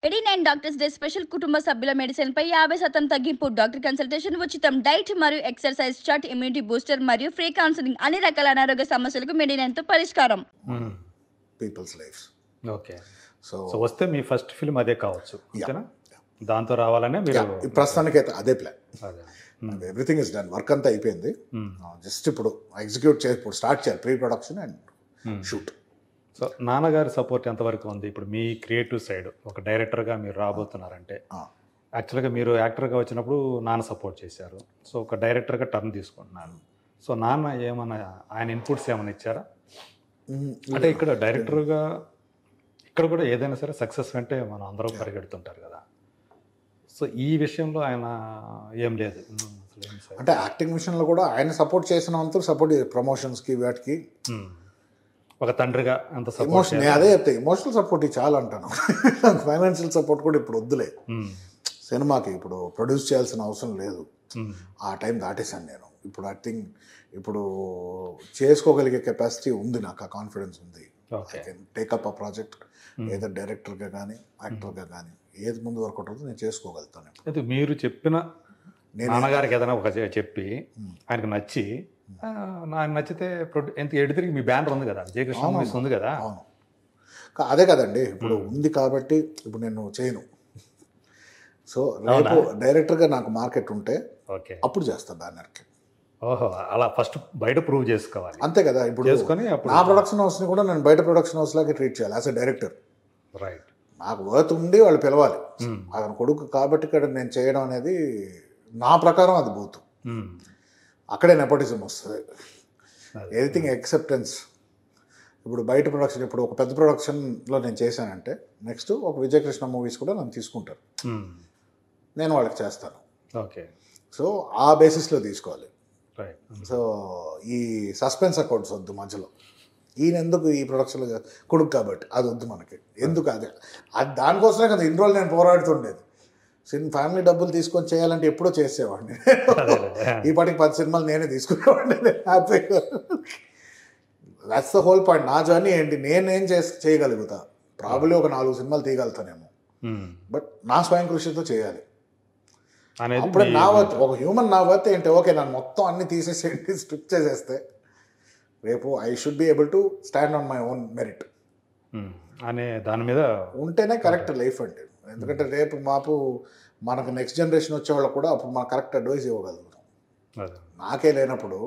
89 doctors day special కుటుంబ సభ్యుల medicine పై 50% తగ్గింపు. డాక్టర్ కన్సల్టేషన్ ఉచితం. డైట్ మరియు ఎక్సర్సైజ్ చార్ట్, ఇమ్యూనిటీ బూస్టర్ మరియు ఫ్రీ కౌన్సిలింగ్. అన్ని రకాల అనారోగ్య సమస్యలకు మెడినైన్ తో పరిష్కారం. Peoples lifes. ఓకే. సో వస్తే మీ ఫస్ట్ ఫిల్మ్ అదే కావచ్చు, అంతేనా? దాంతో రావాలనే మీరు ప్రస్తుతానికి అయితే అదే ప్లాన్. అదే ఎవ్రీథింగ్ ఇస్ డన్, వర్క్ అంతా అయిపోయింది. జస్ట్ ఇప్పుడు ఎగ్జిక్యూట్ చేసి ఇప్పుడు స్టార్ట్ చేయాలి, pre production and shoot. So నాన్నగారి సపోర్ట్ ఎంతవరకు ఉంది ఇప్పుడు మీ క్రియేటివ్ సైడ్? ఒక డైరెక్టర్గా మీరు రాబోతున్నారంటే యాక్చువల్గా మీరు యాక్టర్గా వచ్చినప్పుడు నాన్న సపోర్ట్ చేశారు, సో ఒక డైరెక్టర్గా టర్న్ తీసుకుంటున్నారు. సో నాన్న ఏమన్నా ఆయన ఇన్పుట్స్ ఏమైనా ఇచ్చారా? అంటే ఇక్కడ డైరెక్టర్గా ఇక్కడ కూడా ఏదైనా సరే సక్సెస్ అంటే మనం అందరం పరిగెడుతుంటారు కదా, సో ఈ విషయంలో ఆయన ఏం లేదు అంటే యాక్టింగ్ విషయంలో కూడా ఆయన సపోర్ట్ చేసినంత సపోర్ట్ ప్రమోషన్స్కి వాటికి ఒక తండ్రిగా అంత ఎమోషన్ అదే చెప్తే ఎమోషనల్ సపోర్ట్ చాలా అంటాను. ఫైనాన్షియల్ సపోర్ట్ కూడా ఇప్పుడు వద్దులే, సినిమాకి ఇప్పుడు ప్రొడ్యూస్ చేయాల్సిన అవసరం లేదు, ఆ టైం దాటేశాను నేను. ఇప్పుడు ఐ థింక్ ఇప్పుడు చేసుకోగలిగే కెపాసిటీ ఉంది, నాకు ఆ కాన్ఫిడెన్స్ ఉంది. ఐ కెన్ టేకప్ ఆ ప్రాజెక్ట్ ఏదో డైరెక్టర్గా కానీ యాక్టర్గా కానీ ఏది ముందు వర్క్ అవుతుందో నేను చేసుకోగలుగుతాను. అయితే మీరు చెప్పిన నాన్నగారికి ఏదైనా ఒక చెప్పి ఆయనకు నచ్చి నాకు నచ్చితే ఎంత ఎడితిరిగి మీ బ్యానర్ ఉంది కదా, జయకృష్ణ మూవీస్ ఉంది కదా. అవును, అదే కదండి ఇప్పుడు ఉంది కాబట్టి ఇప్పుడు నేను చేయను. సో రేపు డైరెక్టర్గా నాకు మార్కెట్ ఉంటే ఓకే అప్పుడు చేస్తాను బ్యానర్కి. ఓహో, అలా ఫస్ట్ బయట ప్రూవ్ చేసుకోవాలి, అంతే కదా. ఇప్పుడు చేసుకొని నా ప్రొడక్షన్ హౌస్ని కూడా నేను బయట ప్రొడక్షన్ హౌస్ లాగే ట్రీట్ చేయాలి యాజ్ ఎ డైరెక్టర్. రైట్, నాకు వర్త్ ఉండి వాళ్ళు పిలవాలి. అతను కొడుకు కాబట్టి ఇక్కడ నేను చేయడం అనేది నా ప్రకారం అది బూతు. అక్కడే నెపోటిజం వస్తుంది, ఎవ్రీథింగ్ యాక్సెప్టెన్స్. ఇప్పుడు బయట ప్రొడక్షన్, ఇప్పుడు ఒక పెద్ద ప్రొడక్షన్లో నేను చేశానంటే నెక్స్ట్ ఒక విజయకృష్ణ మూవీస్ కూడా నన్ను తీసుకుంటారు, నేను వాళ్ళకి చేస్తాను. ఓకే, సో ఆ బేసిస్లో తీసుకోవాలి. రైట్. సో ఈ సస్పెన్స్ అకౌంట్స్ వద్దు మధ్యలో. ఈయన ఎందుకు ఈ ప్రొడక్షన్లో కొడుకు కాబట్టి అది వద్దు మనకి, ఎందుకు అది దానికోసమే కదా ఇన్ని రోజులు నేను పోరాడుతుండేది. ఫ్యామిలీ డబ్బులు తీసుకొని చేయాలంటే ఎప్పుడో చేసేవాడిని. ఈ పాటికి 10 సినిమాలు నేనే తీసుకునేవాడిని హ్యాపీగా. That's the whole point. నా జర్నీ ఏంటి, నేనేం చేయగలుగుతా, ప్రాబ్లీ ఒక 4 సినిమాలు తీయగలుగుతానేమో, బట్ నా స్వయం కృషితో చేయాలి. అప్పుడే నా వర్త్, ఒక హ్యూమన్ నా వర్త్ ఏంటి, ఓకే నన్ను మొత్తం అన్ని తీసేసేయండి, స్ట్రిప్ చేసేస్తే రేపు I should be able to stand on my own merit అనే దాని మీద ఉంటేనే కరెక్ట్ లైఫ్ అంటే. ఎందుకంటే రేపు మాపు మనకు నెక్స్ట్ జనరేషన్ వచ్చేవాళ్ళకు కూడా అప్పుడు మనం కరెక్ట్ అడ్వైస్ ఇవ్వగలుగుతాం. నాకే లేనప్పుడు,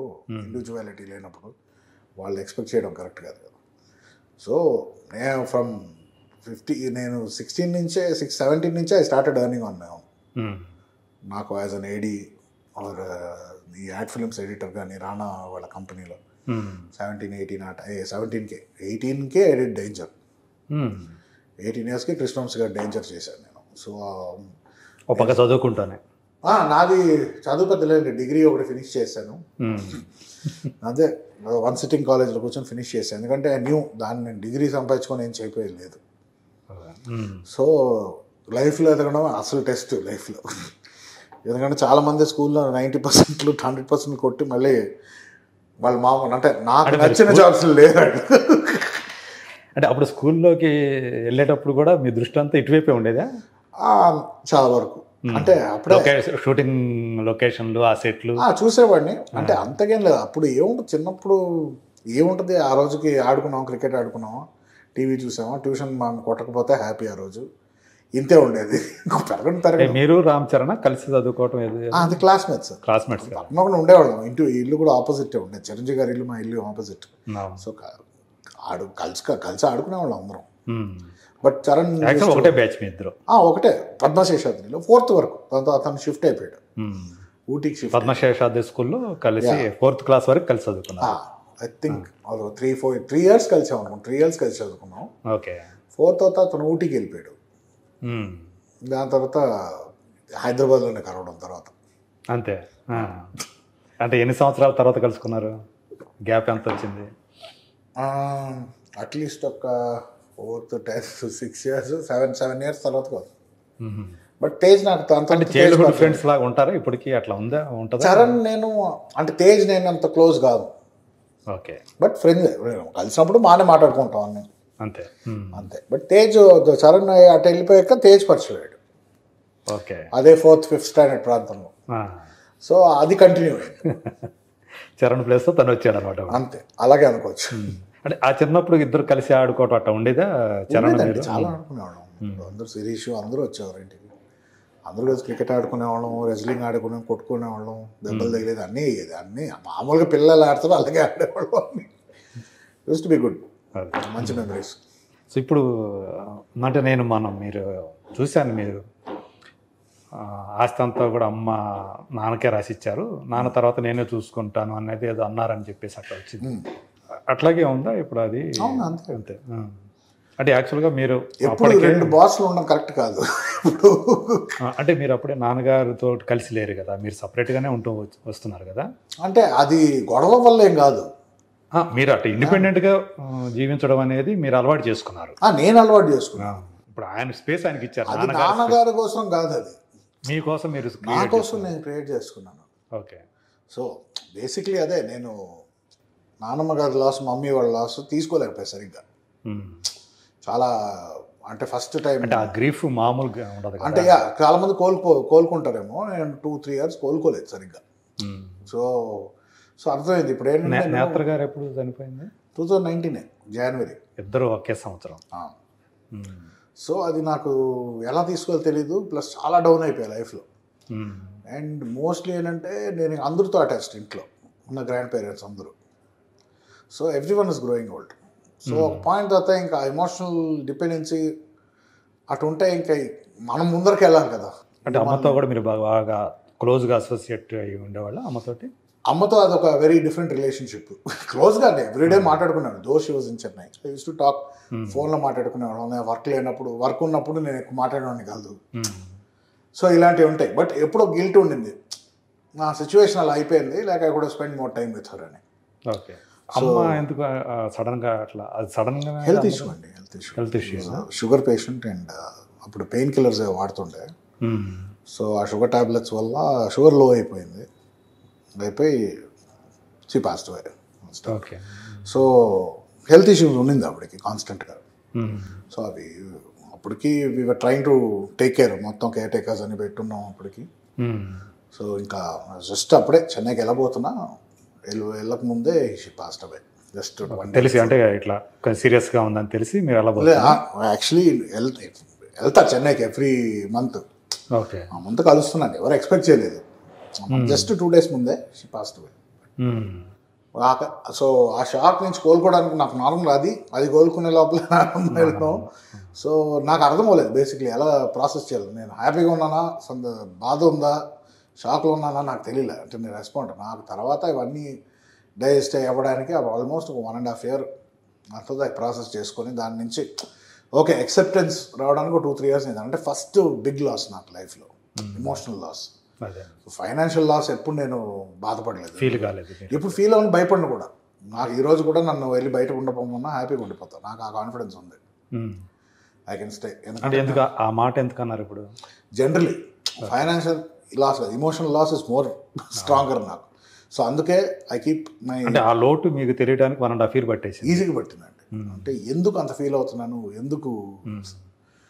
ఇండివిజువాలిటీ లేనప్పుడు వాళ్ళు ఎక్స్పెక్ట్ చేయడం కరెక్ట్ కాదు కదా. సో నేను ఫ్రమ్ 17 నుంచే I started earning on my own. నాకు యాజ్ అన్ ఏడీ ఆర్ ఈ యాడ్ ఫిల్మ్స్ ఎడిటర్ కానీ రానా వాళ్ళ కంపెనీలో 18K ఎడిట్ డేంజర్, 18 yearsకి కృష్ణవంశీ గారు డేంజర్ చేశాను నేను. సో ఒక పక్క చదువుకుంటానే నాది చదువు పెద్ద లేదు, డిగ్రీ ఒకటి ఫినిష్ చేశాను. అదే 1 సిట్టింగ్ కాలేజ్లో కూర్చొని ఫినిష్ చేశాను, ఎందుకంటే న్యూ దాన్ని నేను డిగ్రీ సంపాదించుకొని ఏం చేయకపోయేది లేదు. సో లైఫ్లో ఎదగడం అసలు టెస్ట్ లైఫ్లో. ఎందుకంటే చాలామంది స్కూల్లో 90% 100% కొట్టి మళ్ళీ వాళ్ళు మామూలు అంటే నాకు నచ్చిన జాబ్స్ లేదండి. అంటే అప్పుడు స్కూల్లోకి వెళ్ళేటప్పుడు కూడా మీ దృష్టి అంతా ఇటువైపే ఉండేదా? చాలా వరకు. అంటే అప్పుడే షూటింగ్ లొకేషన్లు, ఆ సెట్లు చూసేవాడిని. అంటే అంతకేం లేదు, అప్పుడు ఏముంటుంది, చిన్నప్పుడు ఏముంటుంది, ఆ రోజుకి ఆడుకున్నాం, క్రికెట్ ఆడుకున్నామా, టీవీ చూసామా, ట్యూషన్ మనం కొట్టకపోతే హ్యాపీ, ఆ రోజు ఇంతే ఉండేది. పెరగడం మీరు రామ్ చరణ్ కలిసి చదువుకోవటం అది క్లాస్మేట్స్ పక్కన కూడా ఉండేవాళ్ళం. ఇల్లు కూడా ఆపోజిట్ ఉండేది, చిరంజీవి గారి ఇల్లు మా ఇల్లు ఆపోజిట్. సో కలిసి ఆడుకునేవాళ్ళం అందరం. బట్ చరణ్ ఒకటే బ్యాచ్ మీ ఇద్దరు? ఒకటే, పద్మశేషాద్రిలో 4th వరకు. అతను షిఫ్ట్ అయిపోయాడు ఊటీకి. షిఫ్ట్ పద్మశేషాద్రి స్కూల్లో కలిసి 4th క్లాస్ వరకు కలిసి చదువుకున్నాం. ఐ థింక్ 3 years కలిసి ఉన్నాం, 3 years కలిసి చదువుకున్నాం. ఓకే. 4th తర్వాత అతను ఊటీకి వెళ్ళిపోయాడు. దాని తర్వాత హైదరాబాద్లోనే కలవడం తర్వాత అంతే. అంటే ఎన్ని సంవత్సరాల తర్వాత కలుసుకున్నారు? గ్యాప్ ఎంత వచ్చింది? అట్లీస్ట్ ఒక 4th 10th 6 years 7 years తర్వాత కాదు. బట్ తేజ్ నాకు చైల్డ్హుడ్ ఫ్రెండ్స్ లాగా ఉంటారా ఇప్పటికీ? అట్లా ఉందా? ఉంటుందా? చరణ్ నేను అంటే తేజ్ నేను అంత క్లోజ్ కాదు. ఓకే. బట్ ఫ్రెండ్స్ కలిసినప్పుడు బాగానే మాట్లాడుకుంటాం అన్నీ. అంతే. అంతే. బట్ తేజ్ చరణ్ అటు వెళ్ళిపోయాక తేజ్ పరిచయాడు, ఓకే. అదే 4th 5th స్టాండర్డ్ ప్రాంతంలో. సో అది కంటిన్యూ అయింది. చరణ్ ప్లేస్తో తను వచ్చాడు అనమాట. అంతే, అలాగే అనుకోవచ్చు. అంటే ఆ చిన్నప్పుడు ఇద్దరు కలిసి ఆడుకోవటం అట్లా ఉండేదా? చరణ్ మీరు చాలా ఆడుకునేవాళ్ళం. అందరూ శిరీష్ అందరూ వచ్చేవారు ఇంటికి. అందరూ కలిసి క్రికెట్ ఆడుకునేవాళ్ళం, రెజ్లింగ్ కొట్టుకునేవాళ్ళం, దెబ్బలు తగిలేది అన్నీ అయ్యేది. అన్నీ మామూలుగా పిల్లలు ఆడతారు అలాగే ఆడేవాళ్ళం. అన్నీ యూస్ టు బి గుడ్, మంచి మెమరీస్. సో ఇప్పుడు అంటే మీరు చూశాను, మీరు ఆస్తి అంతా కూడా అమ్మ నాన్నకే రాసిచ్చారు, నాన్న తర్వాత నేనే చూసుకుంటాను అనేది ఏదో అన్నారని చెప్పేసి అట్లా వచ్చింది. అట్లాగే ఉందా ఇప్పుడు అది? అంతే అంతే. అంటే యాక్చువల్గా మీరు ఎప్పుడు 2 బాస్లు ఉండడం కరెక్ట్ కాదు. ఇప్పుడు అంటే మీరు అప్పుడే నాన్నగారితో కలిసి లేరు కదా, మీరు సపరేట్గానే ఉంటూ వస్తున్నారు కదా. అంటే అది గొడవ వల్ల ఏం కాదు, మీరు అటు ఇండిపెండెంట్గా జీవించడం అనేది మీరు అలవాటు చేసుకున్నారు. నేను అలవాటు చేసుకున్నాను. ఇప్పుడు ఆయన స్పేస్ ఆయనకి ఇచ్చారు. అది నాన్నగారి కోసం కాదు, అది మీకోసం, మీరు నా కోసం నేను క్రియేట్ చేసుకున్నాను. ఓకే. సో బేసిక్లీ అదే, నేను నాన్నమ్మ గారి లాస్, మమ్మీ వాళ్ళ లాస్ తీసుకోలేకపోయా సరిగ్గా. చాలా అంటే ఫస్ట్ టైం అంటే ఆ గ్రీఫ్ మామూలుగా ఉండదు అంటే చాలా మంది కోలుకుంటారేమో, నేను 2-3 years కోలుకోలేదు సరిగ్గా. సో అర్థమైంది ఇప్పుడు ఏంటంటే. నేత్ర గారు ఎప్పుడు చనిపోయింది? 2019 జనవరి. ఇద్దరు ఒకే సంవత్సరం. సో అది నాకు ఎలా తీసుకోవాలో తెలీదు, ప్లస్ చాలా డౌన్ అయిపోయా లైఫ్లో. అండ్ మోస్ట్లీ ఏంటంటే నేను అందరితో అటాచ్డ్, ఇంట్లో ఉన్న గ్రాండ్ పేరెంట్స్ అందరూ. So every one is growing old. So ఒక పాయింట్ తర్వాత ఇంకా ఎమోషనల్ డిపెండెన్సీ అటు ఉంటే ఇంకా మనం ముందరికి వెళ్ళాలి కదా. అంటే అమ్మతో కూడా మీరు బాగా క్లోజ్గా అసోసియేట్ అయ్యి ఉండేవాళ్ళ అమ్మతోటి? అమ్మతో అదొక వెరీ డిఫరెంట్ రిలేషన్షిప్. క్లోజ్గా ఎవ్రీడే మాట్లాడుకున్నాను. Though she was in Chennai, I use to talk. ఫోన్లో మాట్లాడుకునేవాళ్ళం. వర్క్ ఉన్నప్పుడు నేను ఎక్కువ మాట్లాడేవాడిని కాదు. సో ఇలాంటివి ఉంటాయి. బట్ ఎప్పుడో గిల్ట్ ఉండింది, నా సిచ్యువేషన్ అలా అయిపోయింది, లేక I could spend more time with her అని. ఓకే. అమ్మ ఎందుకు సడన్గా అట్లా? అది సడన్గా హెల్త్ ఇష్యూ అండి, health issue. Sugar patient and అప్పుడు పెయిన్ కిల్లర్స్ వాడుతుండే. సో ఆ షుగర్ టాబ్లెట్స్ వల్ల షుగర్ లో అయిపోయింది, అయిపోయి she passed away. Okay. So health issues ఉండింది అప్పటికి కాన్స్టెంట్గా. సో అవి అప్పటికి we're trying to take care, మొత్తం కేర్ టేకర్స్ అని పెట్టున్నాం అప్పటికి. సో ఇంకా జస్ట్ అప్పుడే చెన్నైకి వెళ్ళబోతున్నా, వెళ్ళక ముందే షీ పాస్డ్ అవే. జస్ట్ తెలిసి, అంటే ఇట్లా సీరియస్గా ఉందని తెలిసి మీరు ఎలా? యాక్చువల్లీ వెళ్తా చెన్నైకి ఎవ్రీ మంత్. ఓకే. ఆ మంత్ కలుస్తున్నాను, ఎవరు ఎక్స్పెక్ట్ చేయలేదు. జస్ట్ 2 days ముందే షీ పాస్డ్ అవే. సో ఆ షాక్ నుంచి కోలుకోవడానికి నాకు నార్మల్ అది కోలుకునే లోపల వెళ్ళడం. సో నాకు అర్థం అవ్వలేదు బేసిక్లీ ఎలా ప్రాసెస్ చేయాలి. నేను హ్యాపీగా ఉన్నానా, బాధ ఉందా, షాక్లో ఉన్నానా నాకు తెలియలే. అంటే నేను రెస్పాండ్ నాకు తర్వాత ఇవన్నీ డైజెస్ట్ అవ్వడానికి ఆల్మోస్ట్ 1.5 year అంతా ప్రాసెస్ చేసుకొని దాని నుంచి ఓకే ఎక్సెప్టెన్స్ రావడానికి 2-3 years అయింది. అంటే ఫస్ట్ బిగ్ లాస్ నాకు లైఫ్లో, ఎమోషనల్ లాస్. ఫైనాన్షియల్ లాస్ ఎప్పుడు నేను బాధపడలేదు, ఫీల్ కాలేదు. ఇప్పుడు ఫీల్ అవ్వని భయపడిన కూడా. నాకు ఈరోజు కూడా నన్ను వెళ్ళి బయట ఉండకపోమన్నా హ్యాపీగా ఉండిపోతాను. నాకు ఆ కాన్ఫిడెన్స్ ఉంది, ఐ కెన్ స్టే. ఎందుకు ఆ మాట ఎందుకు అన్నారు? ఇప్పుడు generally financial loss, emotional loss is more stronger నాకు. సో అందుకే ఐ కీప్ మై. అంటే ఆ లోటు మీకు తెలియడానికి 1.5 year పట్టేసి ఈజీగా పట్టిందండి. అంటే ఎందుకు అంత ఫీల్ అవుతున్నాను, ఎందుకు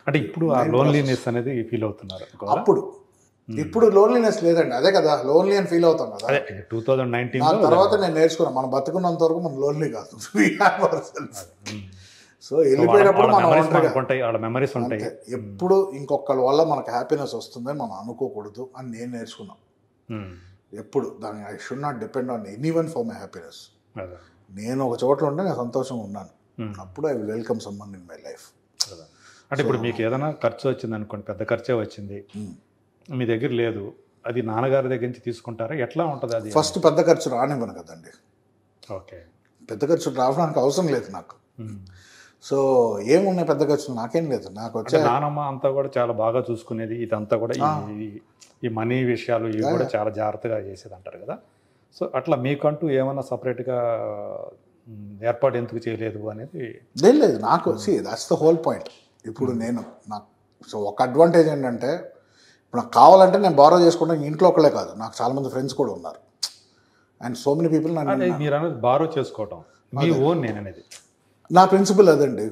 అంటే ఇప్పుడు ఆ లోన్లీనెస్ అనేది ఫీల్ అవుతున్నారు అప్పుడు. ఇప్పుడు లోన్లీనెస్ లేదండి, అదే కదా లోన్లీ అని ఫీల్ అవుతాం కదా. 2019 తర్వాత నేను నేర్చుకున్నాను, మనం బతుకున్నంత వరకు మనం లోన్లీ కాదు. సో వెళ్ళిపోయినప్పుడు మనం వాళ్ళ మెమరీస్ ఉంటాయి. ఎప్పుడు ఇంకొకళ్ళ వల్ల మనకు హ్యాపీనెస్ వస్తుందని మనం అనుకోకూడదు అని నేను నేర్చుకున్నాను. ఎప్పుడు దాన్ని I should not depend on anyone for my happiness. నేను ఒక చోట్ల ఉంటే నేను సంతోషంగా ఉన్నాను, అప్పుడు I will welcome someone in my life. అంటే ఇప్పుడు మీకు ఏదైనా ఖర్చు వచ్చింది అనుకోండి, పెద్ద ఖర్చే వచ్చింది, మీ దగ్గర లేదు, అది నాన్నగారి దగ్గర నుంచి తీసుకుంటారా? ఎట్లా ఉంటుంది అది? ఫస్ట్ పెద్ద ఖర్చు రానివ్వను కదండి. ఓకే. పెద్ద ఖర్చు రావడానికి అవసరం లేదు నాకు. సో ఏమున్నాయి పెద్ద ఖర్చులు, నాకేం లేదు. నాకు వచ్చే నానమ్మ అంతా కూడా చాలా బాగా చూసుకునేది, ఇదంతా కూడా ఈ మనీ విషయాలు ఇవి కూడా చాలా జాగ్రత్తగా చేసేది అంటారు కదా. సో అట్లా మీకంటూ ఏమన్నా సపరేట్గా ఏర్పాటు ఎందుకు చేయలేదు అనేది? లేదు నాకు దట్స్ ద హోల్ పాయింట్. ఇప్పుడు నాకు సో ఒక అడ్వాంటేజ్ ఏంటంటే, ఇప్పుడు నాకు కావాలంటే నేను బారో చేసుకుంటాను. ఇంట్లో ఒకళ్ళే కాదు, నాకు చాలామంది ఫ్రెండ్స్ కూడా ఉన్నారు. అండ్ సో మెనీ పీపుల్ మీరు అనేది బారో చేసుకోవటం మీ ఓన్. నేను అనేది నా ప్రిన్సిపల్ అదండి,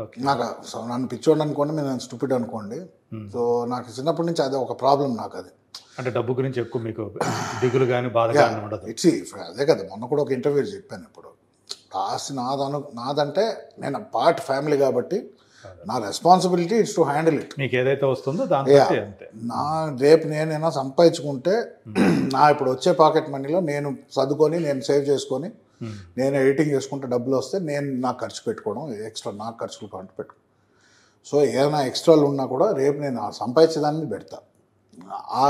ఓకే. నాకు నన్ను పిచ్చోడు అనుకోండి, నేను స్టూపిడ్ అనుకోండి. సో నాకు చిన్నప్పటి నుంచి అదే ఒక ప్రాబ్లం నాకు అది. అంటే డబ్బు గురించి ఎక్కువ మీకు దిగులు కానీ బాధ కానీ ఉండదు. ఇట్స్ అదే కదా, మొన్న కూడా ఒక ఇంటర్వ్యూ చెప్పాను. ఇప్పుడు లాస్ట్ నాదంటే నేను పార్ట్ ఫ్యామిలీ కాబట్టి నా responsibility it's to handle it. మీకు ఏదైతే వస్తుందో దాని అంతే. రేపు నేనైనా సంపాదించుకుంటే నా ఇప్పుడు వచ్చే పాకెట్ మనీలో నేను చదువుకొని నేను సేవ్ చేసుకొని నేను ఎడిటింగ్ చేసుకుంటే డబ్బులు వస్తే నేను నాకు ఖర్చు పెట్టుకోవడం, ఎక్స్ట్రా నాకు ఖర్చులు పెట్టుకోవడం. సో ఏదైనా ఎక్స్ట్రాలు ఉన్నా కూడా రేపు నేను సంపాదించేదాన్ని పెడతా, ఆ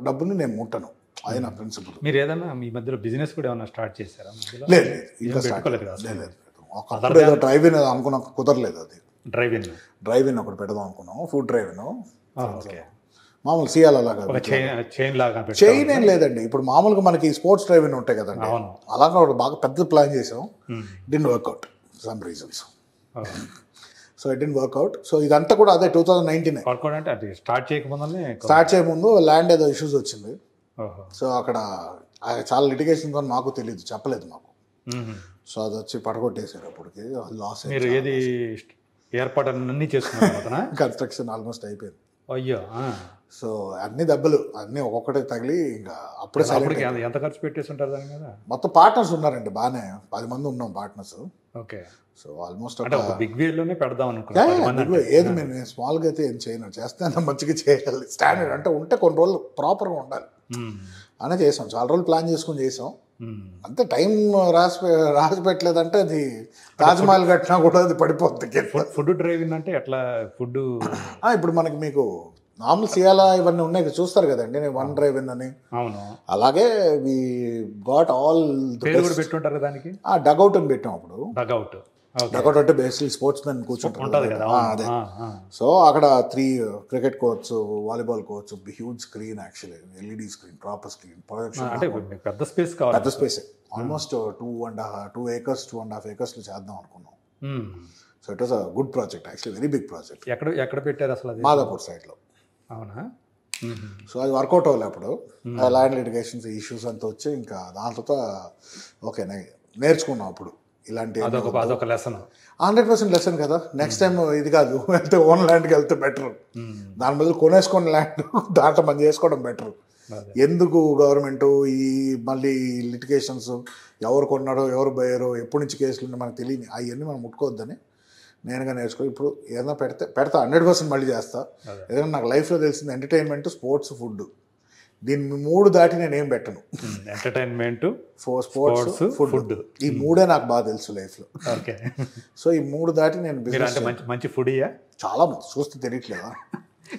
డబ్బుని నేను ముట్టను. అది నా ప్రిన్సిపల్. మీరు ఏదైనా మీ మధ్యలో బిజినెస్ కూడా ఏమైనా స్టార్ట్ చేశారా? లేదు, ఇంకా అప్పుడు ఏదో డ్రైవ్-ఇన్ ఏదో అనుకున్నా, కుదరలేదు. అది డ్రైవ్-ఇన్ ఒకటి పెడదాం అనుకున్నాము, ఫుడ్ డ్రైవ్-ఇన్. మామూలు సీఎల్ అలాగా చైన్ ఏం లేదండి. ఇప్పుడు మామూలుగా మనకి స్పోర్ట్స్ డ్రైవ్-ఇన్ ఉంటాయి కదండి, అలాగా బాగా పెద్ద ప్లాన్ చేసాం. Did work out some reasons. So it did work out. So ఇదంతా కూడా అదే 2019 స్టార్ట్ చేయకముందు ల్యాండ్ ఏదో ఇష్యూస్ వచ్చింది. సో అక్కడ చాలా లిటిగేషన్స్ అని మాకు తెలియదు, చెప్పలేదు మాకు. సో అది వచ్చి పడగొట్టేశారు. అప్పటికి లాస్. ఏది ఏర్పాటు అన్నీ చేసుకున్నారు? కన్స్ట్రక్షన్ ఆల్మోస్ట్ అయిపోయింది. అయ్యో. సో అన్ని దెబ్బలు అన్నీ ఒక్కొక్కటి తగిలి ఇంకా అప్పుడే ఎంత ఖర్చు పెట్టేసి ఉంటారు దాని మీద? మొత్తం పార్ట్నర్స్ ఉన్నారండి, బాగానే 10 మంది ఉన్నాం partners. Okay. So almost big వేలోనే పెడదాం అనుకున్నాను. ఏది నేను స్మాల్గా అయితే ఏం చేయను, చేస్తే మంచిగా చేయాలి. స్టాండర్డ్ అంటే ఉంటే కొన్ని రోజులు ప్రాపర్గా ఉండాలి అనే చేసాం. చాలా రోజులు ప్లాన్ చేసుకుని చేసాం. అంతే, టైం రాసి పెట్టలేదంటే అది తాజ్మహల్ కట్టినా కూడా అది పడిపోతుంది. ఫుడ్ డ్రైవింగ్ అంటే ఎట్లా? ఫుడ్ ఇప్పుడు మనకి మీకు మామూలు సియాలా ఇవన్నీ ఉన్నాయి చూస్తారు కదండి, వన్ డ్రైవ్-ఇన్ అని. అవును. అలాగే వి గాట్ ఆల్ పెట్టుంటారు దానికి. డగౌట్ అని పెట్టాం. అప్పుడు డగౌట్ అంటే బేసికలీ స్పోర్ట్స్ మెన్ కూర్చుంటారు కదా, అదే. సో అక్కడ 3 cricket courts, volleyball courts, huge screen, actually LED screen, proper screen, పెద్ద స్పేస్ కావాలి. పెద్ద స్పేస్, ఆల్మోస్ట్ 2 acres 2.5 acres చేద్దాం అనుకున్నాం. So it was a good project, actually very big project. ఎక్కడ పెట్టారు అసలు? మాదాపూర్ సైడ్లో. అవునా? సో అది వర్కౌట్ అవ్వాలి. అప్పుడు ల్యాండ్ లిటిగేషన్స్ ఇష్యూస్ అంతా వచ్చి ఇంకా దాని తర్వాత ఓకే నేర్చుకున్నాం. అప్పుడు ఇలాంటి 100% లెసన్ కదా. నెక్స్ట్ టైం ఇది కాదు, వెళ్తే ఓన్ ల్యాండ్కి వెళ్తే బెటర్. దాని బదులు కొనేసుకుని ల్యాండ్ దాంట్లో మనం చేసుకోవడం బెటర్. ఎందుకు గవర్నమెంట్ ఈ మళ్ళీ లిటిగేషన్స్, ఎవరు కొన్నారో ఎవరు పోయారో ఎప్పటి నుంచి కేసులు ఉన్నాయి మనకు తెలియని అవన్నీ మనం ముట్టుకోవద్దని నేనుగా నేర్చుకో. ఇప్పుడు ఏదైనా పెడతా 100% మళ్ళీ చేస్తా. ఏదైనా నాకు లైఫ్లో తెలిసింది ఎంటర్టైన్మెంట్, స్పోర్ట్స్, ఫుడ్. దీన్ని 3 దాటి నేనేం పెట్టను. ఎంటర్టైన్మెంట్, స్పోర్ట్స్, ఫుడ్, ఈ 3 నాకు బాగా తెలుసు లైఫ్లో. ఓకే. సో ఈ 3 దాటి నేను బిజినెస్. మంచి ఫుడీయా? చాలా మంది చూస్తే తెలియట్లేదా?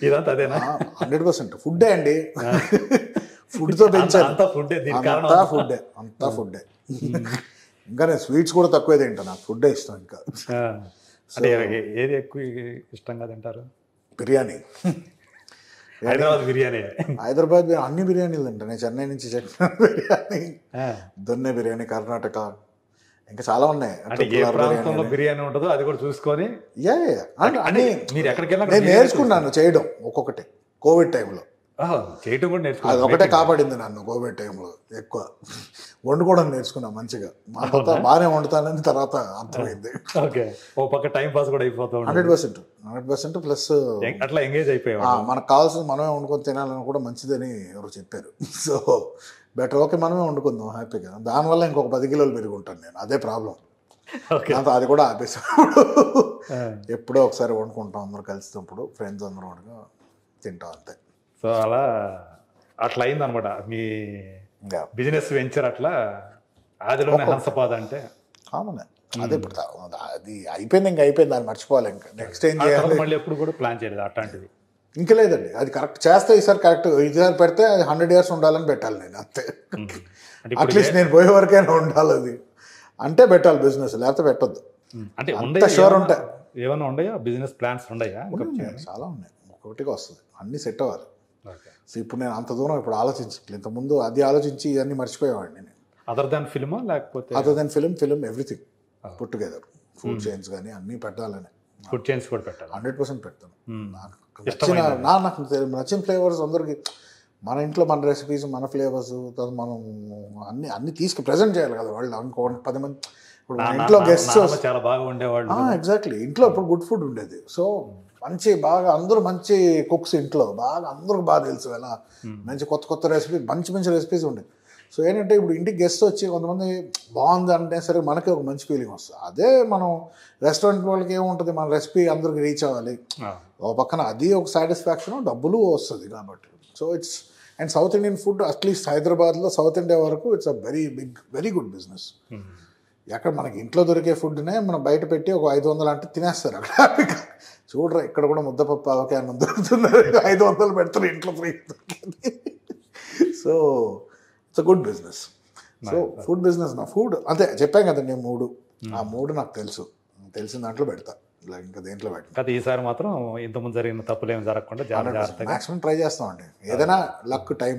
ఇదంతా అదేనా? 100% ఫుడ్డే అండి. ఫుడ్తో పెంచాను. అంతా ఫుడ్డే. ఇంకా నేను స్వీట్స్ కూడా తక్కువే తింటాను, నాకు ఫుడ్డే ఇష్టం. ఇంకా అంటే ఏది ఎక్కువ ఇష్టంగా తింటారు? బిర్యానీ. హైదరాబాద్ అన్ని బిర్యానీలు తింటాను. నేను చెన్నై నుంచి బిర్యానీ, దొన్నె బిర్యానీ, కర్ణాటక, ఇంకా చాలా ఉన్నాయి. బిర్యానీ ఉంటుందో అది కూడా చూసుకొని నేను నేర్చుకున్నాను చేయడం ఒక్కొక్కటి. కోవిడ్ టైంలో చేయటం కూడా నేర్చుకున్నాను. అది ఒకటే కాపాడింది నన్ను కోవిడ్ టైంలో. ఎక్కువ వండుకోవడం నేర్చుకున్నా మంచిగా. బాగానే వండుతానని తర్వాత అర్థమైంది. ఓకే. ఓ పక్క టైం పాస్ కూడా అయిపోతాం. 100% ప్లస్ అట్లా ఎంగేజ్ అయిపోయాం. మనకు కావాల్సింది మనమే వండుకొని తినాలని కూడా మంచిదని ఎవరు చెప్పారు. సో బెటర్, ఓకే మనమే వండుకుందాం హ్యాపీగా. దానివల్ల ఇంకొక 10 కిలోలు పెరిగి ఉంటాను నేను. అదే ప్రాబ్లం. అది కూడా ఆపేసినప్పుడు ఎప్పుడో ఒకసారి వండుకుంటాం అందరూ కలిసినప్పుడు, ఫ్రెండ్స్ అందరూ వండుగా తింటాం అంతే. సో అట్లా అయిందనమాట మీ బిజినెస్ వెంచర్. అట్లా ఆదిలోనే హంసపాద అంటే కామన్. అదే ఇప్పుడు అది అయిపోయింది, ఇంకా అయిపోయింది, దాన్ని మర్చిపోవాలి. ఇంకా నెక్స్ట్ ఏం చేయాలి? మళ్ళీ ఎప్పుడు కూడా ప్లాన్ చేయలేదు అట్లాంటిది? ఇంకా లేదండి. అది కరెక్ట్ చేస్తే ఈసారి కరెక్ట్. ఈసారి పెడితే అది 100 years ఉండాలని పెట్టాలి నేను, అంతే. అట్లీస్ట్ నేను పోయే వరకైనా ఉండాలి అది అంటే పెట్టాలి బిజినెస్, లేకపోతే పెట్టొద్దు. అంటే షూర్ ఉంటాయి. ఏమైనా ఉన్నాయా బిజినెస్ ప్లాన్స్? ఉన్నాయా? చాలా ఉన్నాయి. ఒక్కొక్కటిగా వస్తుంది, అన్నీ సెట్ అవ్వాలి. సో ఇప్పుడు నేను అంత దూరం ఇప్పుడు ఆలోచించట్లేదు. ఇంతకుముందు అది ఆలోచించి ఇవన్నీ మర్చిపోయేవాడిని నేను. అదర్ దాన్ ఫిల్మా లేకపోతే? Other than film everything put together. Food chains కానీ అన్నీ పెట్టాలని. ఫుడ్ చైన్స్ కూడా పెట్టాలి? 100% పెడతాను. నాకు నచ్చిన ఫ్లేవర్స్ అందరికి, మన ఇంట్లో మన రెసిపీస్, మన ఫ్లేవర్స్ మనం అన్ని తీసుకు ప్రజెంట్ చేయాలి కదా వాళ్ళు. ఇంకో 10 మంది ఇప్పుడు మన ఇంట్లో గెస్ట్స్ నాన్న చాలా బాగా ఉండేవాళ్ళు. ఎగ్జాక్ట్లీ ఇంట్లో ఇప్పుడు గుడ్ ఫుడ్ ఉండేది. సో మంచి బాగా అందరూ మంచి కుక్స్ ఇంట్లో బాగా అందరికి బాగా తెలుసు ఎలా మంచి కొత్త కొత్త రెసిపీ మంచి మంచి రెసిపీస్ ఉండేవి. సో ఏంటంటే ఇప్పుడు ఇంటికి గెస్ట్ వచ్చి కొంతమంది బాగుంది అంటే సరే మనకి ఒక మంచి ఫీలింగ్ వస్తుంది. అదే మనం రెస్టారెంట్ వాళ్ళకి ఏముంటుంది, మన రెసిపీ అందరికి రీచ్ అవ్వాలి, ఒక పక్కన అది ఒక సాటిస్ఫాక్షన్, డబ్బులు వస్తుంది కాబట్టి. So it's and south Indian food at least హైదరాబాద్లో సౌత్ ఇండియా వరకు it's a very good business. ఎక్కడ మనకి ఇంట్లో దొరికే ఫుడ్నే మనం బయట పెట్టి ఒక 500 అంటే తినేస్తారు అక్కడ హ్యాపీగా. చూడరా ఇక్కడ కూడా ముద్దపప్పు అవకాశం దొరుకుతున్నారు, 500 పెడతారు ఇంట్లో ఫ్రీ దొరికింది. So it's a good business. So food business నా ఫుడ్ అంతే చెప్పాం కదండి 3, ఆ 3 నాకు తెలిసిన దాంట్లో పెడతా, ఇలా ఇంకా దేంట్లో పెట్టా. కదా ఈసారి మాత్రం ఇంతకుముందు జరిగిన తప్పులు ఏమి జరగకుండా జాగ్రత్తగా మ్యాక్సిమం ట్రై చేస్తామండి. ఏదైనా లక్ టైం